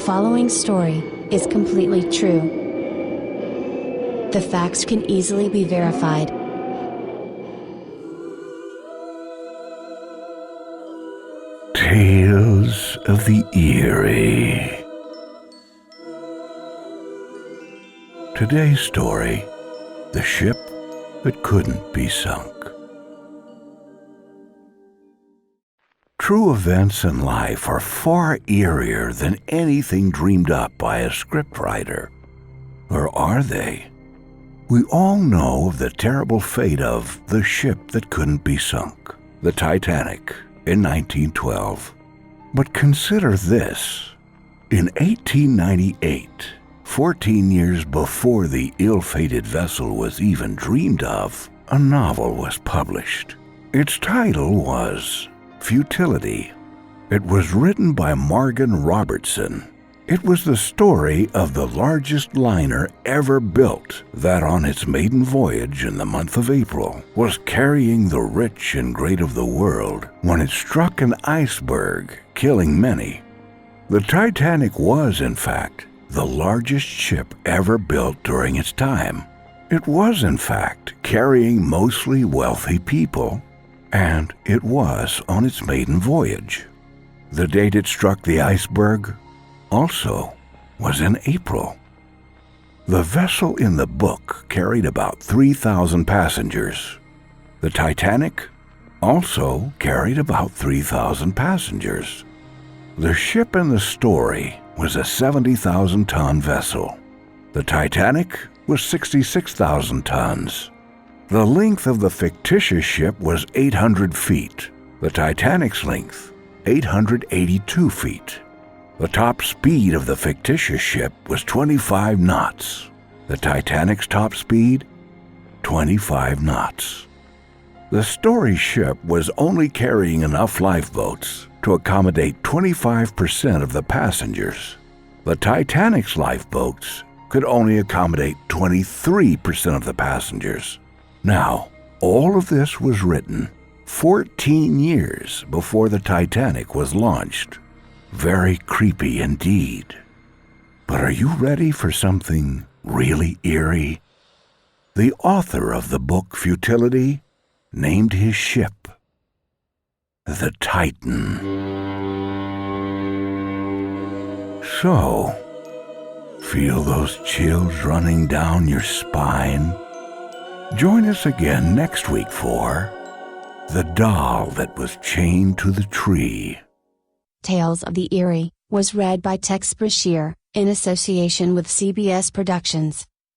following story is completely true. The facts can easily be verified. Tales of the Eerie. Today's story, The Ship That Couldn't Be Sunk. True events in life are far eerier than anything dreamed up by a scriptwriter. Or are they? We all know of the terrible fate of the ship that couldn't be sunk, the Titanic, in 1912. But consider this. In 1898, 14 years before the ill-fated vessel was even dreamed of, a novel was published. Its title was Futility. It was written by Morgan Robertson. It was the story of the largest liner ever built that on its maiden voyage in the month of April was carrying the rich and great of the world when it struck an iceberg, killing many. The Titanic was, in fact, the largest ship ever built during its time. It was, in fact, carrying mostly wealthy people, and it was on its maiden voyage. The date it struck the iceberg also was in April. The vessel in the book carried about 3,000 passengers. The Titanic also carried about 3,000 passengers. The ship in the story was a 70,000-ton vessel. The Titanic was 66,000 tons. The length of the fictitious ship was 800 feet. The Titanic's length, 882 feet. The top speed of the fictitious ship was 25 knots. The Titanic's top speed, 25 knots. The story ship was only carrying enough lifeboats to accommodate 25% of the passengers. The Titanic's lifeboats could only accommodate 23% of the passengers. Now, all of this was written 14 years before the Titanic was launched. Very creepy indeed. But are you ready for something really eerie? The author of the book Futility named his ship the Titan. So, feel those chills running down your spine? Join us again next week for The Doll That Was Chained to the Tree. Tales of the Eerie was read by Tex Brashear, in association with CBS Productions.